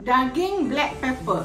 daging black pepper.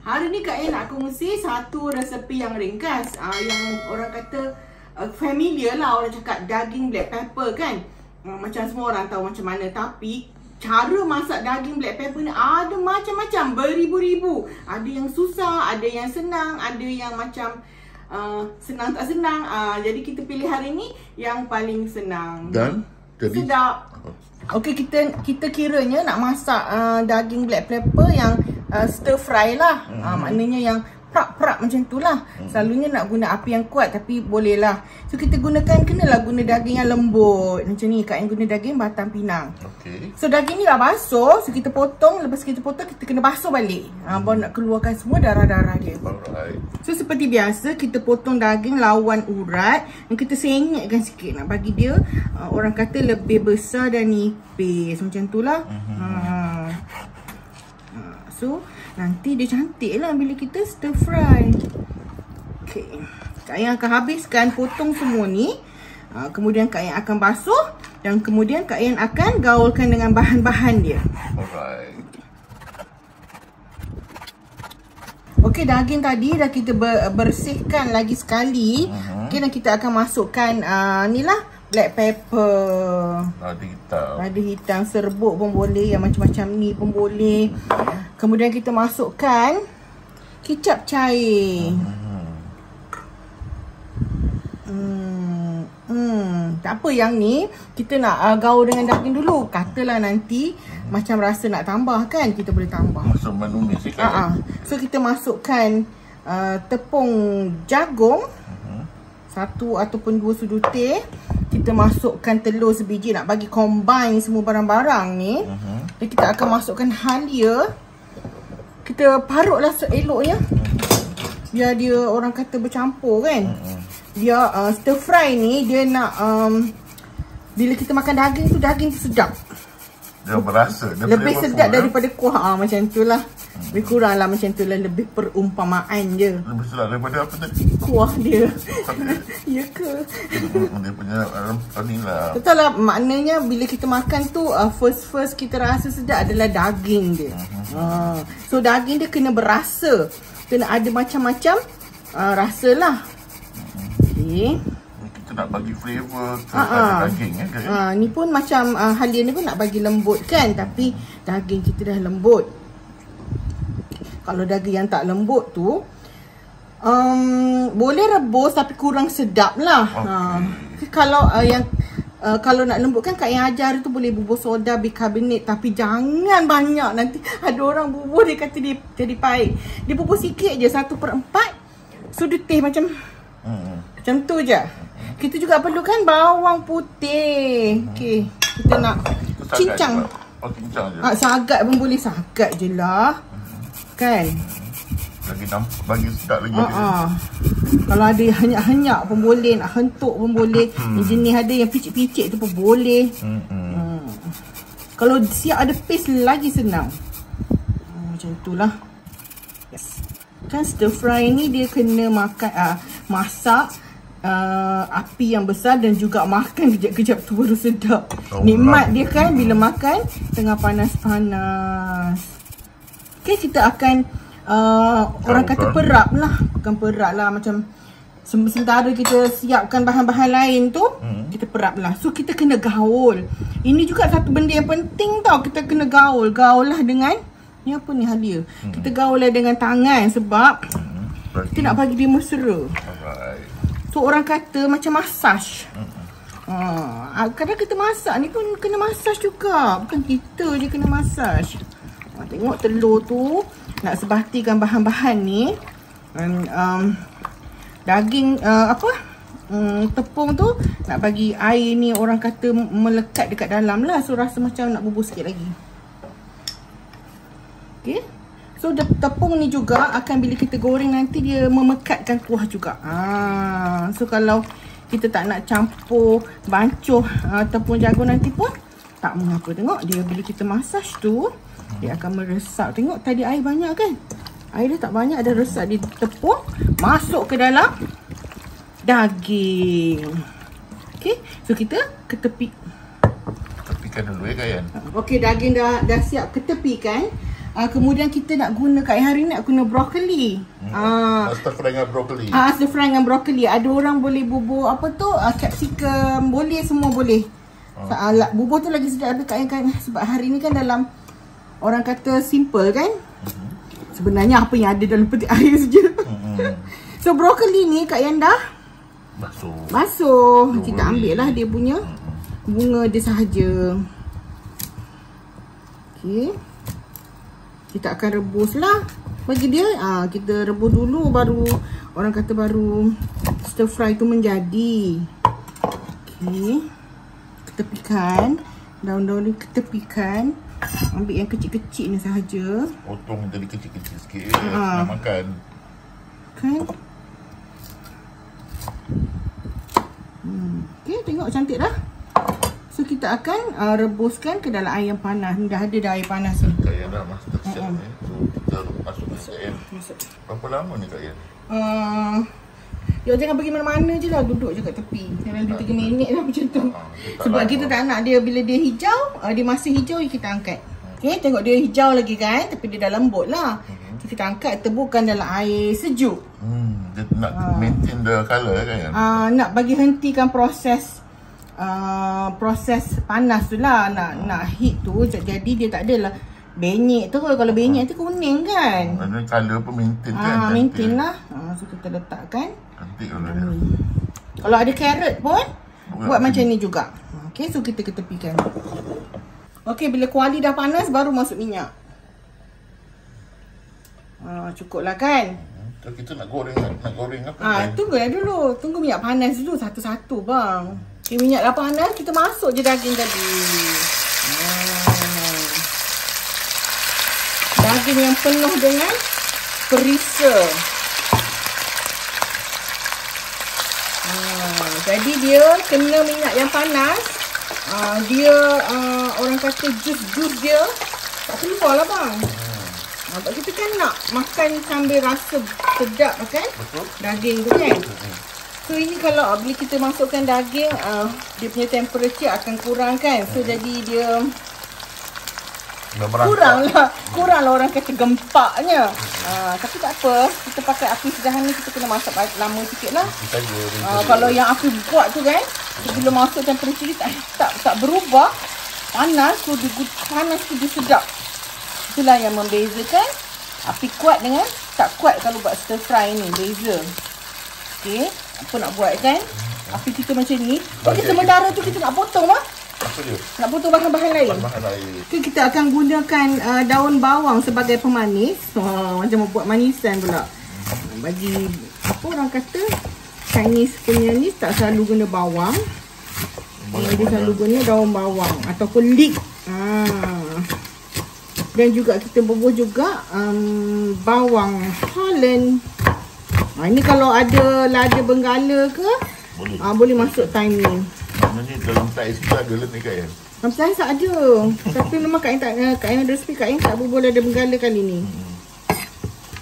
Hari ni Kak nak kongsi satu resepi yang ringkas, yang orang kata familiar lah, orang cakap daging black pepper kan. Macam semua orang tahu macam mana, tapi cara masak daging black pepper ni ada macam-macam, beribu-ribu. Ada yang susah, ada yang senang, ada yang macam senang tak senang. Jadi kita pilih hari ni yang paling senang dan jadi sedap. Okey, kita kiranya nak masak daging black pepper yang stir fry lah. Maknanya yang prak-prak macam tu lah. Selalunya nak guna api yang kuat, tapi boleh lah. So kita kenalah guna daging yang lembut. Macam ni, Kak yang guna daging batang pinang. okey. So daging ni dah basuh, so kita potong. Lepas kita potong, kita kena basuh balik. Baru nak keluarkan semua darah-darah dia. Alright. So seperti biasa, kita potong daging lawan urat dan kita sengitkan sikit nak bagi dia orang kata lebih besar dan nipis. Macam tu lah. So nanti dia cantik lah bila kita stir fry. Okay, Kak Yang akan habiskan potong semua ni. Kemudian Kak Yang akan basuh. Dan kemudian Kak Yang akan gaulkan dengan bahan-bahan dia. Alright. Okey, daging tadi dah kita bersihkan lagi sekali. Okey, dan kita akan masukkan ni lah, black pepper. Lada hitam, serbuk pun boleh, yang macam-macam ni pun boleh. Kemudian kita masukkan kicap cair. Tak apa, yang ni kita nak gaul dengan daging dulu. Katalah nanti macam rasa nak tambah kan, kita boleh tambah. Masuk manumis kan? So kita masukkan tepung jagung, 1 ataupun 2 sudutir. Kita masukkan telur sebiji, nak bagi combine semua barang-barang ni. Dan kita akan masukkan halia. Kita parutlah seeloknya, biar dia orang kata bercampur kan. Dia stir fry ni dia nak bila kita makan daging tu sedap. Dia berasa, dia lebih sedap daripada kuah. Macam tu lah. Lebih kurang lah macam tu lah. Lebih perumpamaan je. Lebih sedap daripada apa tadi? Kuah dia. Ya ke? Dia punya ni lah. Betul lah. Maknanya bila kita makan tu first kita rasa sedap adalah daging dia. So daging dia kena berasa, kena ada macam-macam rasa lah. Okay. Kita nak bagi flavor kepada daging kan? Ni pun macam halia ni pun nak bagi lembut kan. Tapi daging kita dah lembut. Kalau daging yang tak lembut tu boleh rebus tapi kurang sedap lah. Kalau kalau nak lembut kan, Kak Yang ajar tu boleh bubur soda bikarbonat, tapi jangan banyak. Nanti ada orang bubur dia kata dia jadi pahit. Dia bubur sikit je, 1/4 sudut teh macam tu je. Kita juga perlukan bawang putih. Okey, kita nak cincang. Cincang je. Sagat pun boleh, sagat je lah. Kan? Bagi sedap lagi. Kalau ada hanyak-hanyak pun boleh, nak hentuk pun boleh. Jenis ada yang picit-picit tu pun boleh. Kalau siap ada paste lagi senang. Macam itulah. Yes. Kan stir fry ni dia kena makan masak api yang besar dan juga makan kejap-kejap tu baru sedap. Nikmat dia kan bila makan tengah panas-panas. Okay, kita akan orang kata perap lah. Bukan perap lah, macam sementara kita siapkan bahan-bahan lain tu, kita perap lah. So kita kena gaul. Ini juga satu benda yang penting tau. Kita kena gaul. Gaul lah dengan ni, apa ni, halia. Kita gaul lah dengan tangan sebab kita nak bagi dia mesra. So orang kata macam massage. Kadang kita masak ni pun kena massage juga. Bukan kita je kena massage. Tengok telur tu nak sebatikan bahan-bahan ni. Daging tepung tu nak bagi air ni orang kata melekat dekat dalam lah. So rasa macam nak bubur sikit lagi. Okay. So tepung ni juga akan bila kita goreng nanti dia memekatkan kuah juga. So kalau kita tak nak campur bancuh ataupun jagung nanti pun tak mengapa. Tengok dia bila kita massage tu dia akan meresap. Tengok tadi air banyak kan? Air dia tak banyak, ada resap di tepung, masuk ke dalam daging. Okey, so kita Tepikan dulu ya Kak Yan. Okey, daging dah siap ketepikan. Kemudian kita nak guna Kak Yan hari ni nak guna brokoli. Stir fry dengan brokoli. Stir fry dengan brokoli. Ada orang boleh bubur apa tu? Capsicum, boleh, semua boleh. Bubur tu lagi sedap Kak Yan kan, sebab hari ni kan dalam orang kata simple kan. Sebenarnya apa yang ada dalam peti air saja. So brokoli ni Kak Yan dah basuh. Kita ambil lah dia punya bunga dia sahaja. Okey. Kita akan rebus lah bagi dia. Kita rebus dulu baru orang kata baru stir fry tu menjadi. Okey. Ketepikan. Daun-daun ni ketepikan. Ambil yang kecil-kecil ni sahaja. Potong jadi kecil-kecil sikit. Nak makan. Kan? Okey, tengok cantik dah. So kita akan rebuskan ke dalam air yang panas. Dah ada dah air panas ni. Kak Yan dah masak siap ni. So kita masuk ke Kak Yan. Berapa lama ni Kak Yan? Yuk jangan pergi mana-mana je lah. Duduk je kat tepi. Dalam 2-3 minit lah macam tu. Sebab kita tak nak dia bila dia hijau, dia masih hijau kita angkat. Okay, tengok dia hijau lagi kan. Tapi dia dah lembut lah. Kita angkat, tebukan dalam air sejuk. Dia nak maintain the colour kan Yan? Nak bagi hentikan proses panas tu lah. Nak heat tu. Jadi dia tak adalah benyek tu. Kalau benyek tu kuning kan. Maksudnya colour pun maintain kan? Maintain lah. So kita letakkan. Cantik kalau dia. Kalau ada carrot pun buat macam ni juga. Okay, so kita ketepikan. Okay, bila kuali dah panas baru masuk minyak. Cukup lah kan. So kita nak goreng apa? Tunggulah dulu. Tunggu minyak panas dulu satu-satu bang. Okay, minyak dah panas, kita masuk je daging tadi. Daging yang penuh dengan perisa. Jadi dia kena minyak yang panas. Dia orang kata jus dia tak keluar lah bang. Sebab kita kan nak makan sambil rasa sedap kan. Betul. Daging tu kan. So ini kalau bila kita masukkan daging, dia punya temperature akan kurang kan. So jadi dia kurang lah orang kata gempaknya. Tapi tak apa, kita pakai api sederhana, kita kena masak lama sikit lah. Kalau yang api kuat tu kan, bila masuk temperature dia tak berubah, panas tu dia sedap. Itulah yang membezakan api kuat dengan tak kuat kalau buat stir fry ni, beza. Okay, apa nak buat kan? Api kita macam ni. Okey, sementara tu kita nak potong lah. Apa dia? Nak potong bahan-bahan lain. Okay, kita akan gunakan daun bawang sebagai pemanis. Macam buat manisan pula. Bagi apa orang kata Chinese punya ni tak selalu guna bawang. Dia selalu guna daun bawang ataupun leek. Dan juga kita bubuh juga bawang Holland. Ini kalau ada lada benggala ke boleh masuk time ni. Ni dalam saiz kita ada lah ni Kak Yan. Dalam saiz tak ada. Tapi memang Kak Yan ada resipi Kak Yan tak bubuh lada benggala kali ni.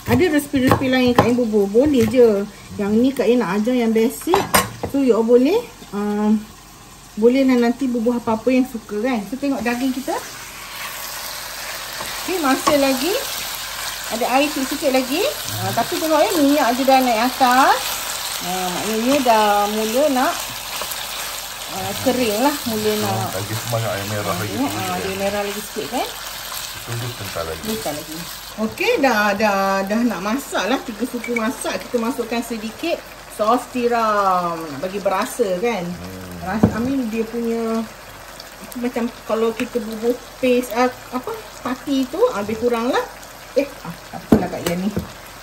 Ada resipi-resipi lain Kak Yan bubuh. Boleh je. Yang ni Kak Yan nak ajar yang basic. So you all boleh lah nanti bubuh apa-apa yang suka kan. So tengok daging kita. Okay, masih lagi ada air sikit lagi. Tapi tengok ya, minyak je dah naik atas. Maknanya dah mula nak kering lah. Mula nak lagi semangat air merah lagi. Air merah lagi sikit kan. Tunggu sebentar lagi. Okey, dah nak masak lah. 3 suku masak. Kita masukkan sedikit sos tiram. Bagi berasa kan. Dia punya macam kalau kita bubuh paste pati tu lebih kurang lah. Apalah Kak Yan ni.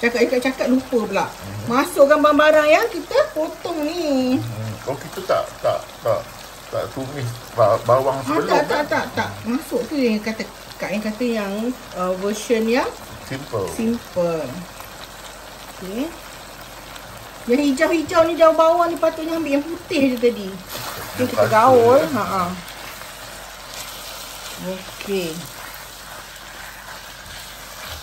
Cakap lupa pula. Masukkan barang-barang yang kita potong ni. Kita tak tumis bawang sebelum. Tak. Masuk tu yang kata Kak Yan kata yang version yang simple. Okey. Yang hijau-hijau ni daun bawang ni patutnya ambil yang putih je tadi. Okay, kita gaul. Okey.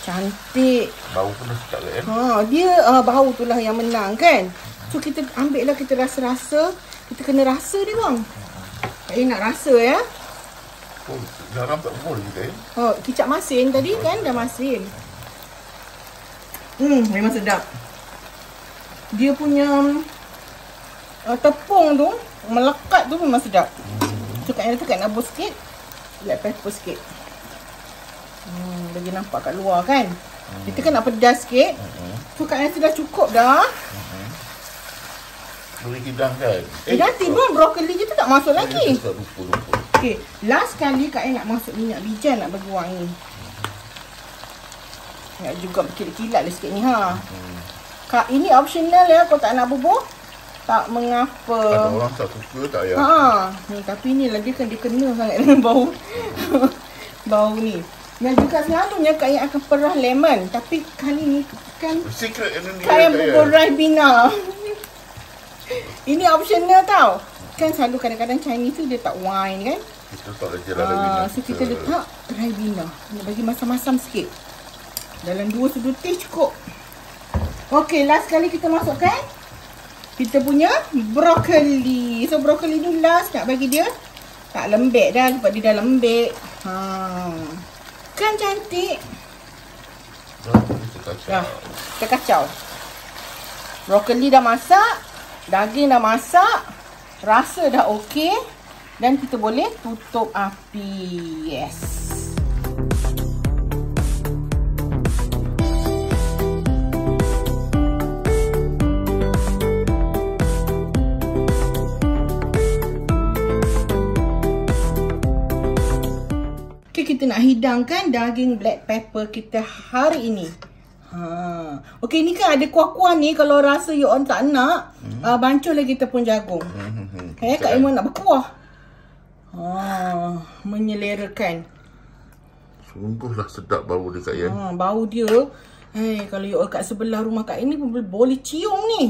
Cantik. Bau pun dah sedap kan? Dia bau tu lah yang menang kan. So kita ambil lah, kita rasa-rasa. Kita kena rasa dia bang. Tak nak rasa ya. Oh, garam tak boleh juga ya. Kicap masin tadi kan dah masin. Memang sedap. Dia punya tepung tu melekat tu memang sedap. So Kak Ina tekan nabur sikit. Black pepper sikit. Bagi nampak kat luar kan. Kita kan nak pedas sikit. So Kak Ina dah cukup dah. Boleh hidang kan? Nanti pun brokoli je tu tak masuk lagi. Lupa. Okay, last kali Kak Ina nak masuk minyak bijan nak bagi wangi. Nak juga kilat-kilat lah sikit ni Kak, ini optional ya, kalau tak nak bubuh tak mengapa. Ada orang tak suka tak payah. Tapi ni lah dia kena sangat dengan bau. Bau ni. Yang juga selalunya Kak Ina akan perah lemon, tapi kali ni kan secret ini Kak Ina bubur Ribena. Ini optional tau. Kan selalu kadang-kadang Chinese tu dia tak wine kan. Kita tak letak Ribena. So kita letak Ribena. Nak bagi masam-masam sikit. Dalam 2 sudut teh cukup. Okey, last kali kita masukkan kita punya brokoli. So brokoli ni last nak bagi dia tak lembek dah, sebab dia dah lembek. Kan cantik. Kita kacau. Brokoli dah masak, daging dah masak, rasa dah okey dan kita boleh tutup api. Yes. Kita nak hidangkan daging black pepper kita hari ini. Okey, ni kan ada kuah-kuah ni. Kalau rasa you on tak nak, bancuh lagi tepung jagung. Kak Ina nak berkuah. Menyelerakan. Sungguhlah sedap bau dia Kak Yan. Bau dia. Kalau you kat sebelah rumah Kak Ina pun boleh cium ni.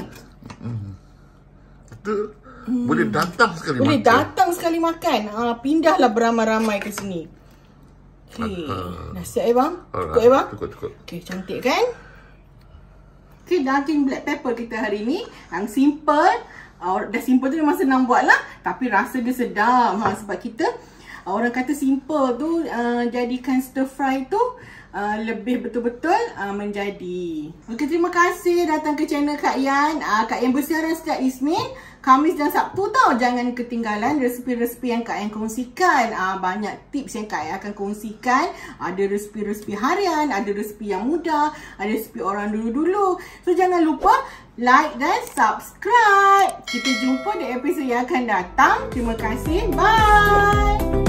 Betul. Boleh datang sekali makan. Boleh datang sekali makan. Pindahlah beramai-ramai ke sini. Okey, dah siap bang? Cukup bang? Cukup. Okey, cantik kan? Okey, daging black pepper kita hari ni yang simple. Dah simple tu memang senang buat lah, tapi rasa dia sedap. Sebab kita orang kata simple tu jadikan stir fry tu lebih betul-betul menjadi. Okey, terima kasih datang ke channel Kak Yan. Kak Yan bersiaran setiap Isnin, Khamis dan Sabtu tau. Jangan ketinggalan resipi-resipi yang Kak Yan kongsikan. Banyak tips yang Kak Yan akan kongsikan. Ada resipi-resipi harian, ada resipi yang mudah, ada resipi orang dulu-dulu. So jangan lupa like dan subscribe. Kita jumpa di episod yang akan datang. Terima kasih. Bye.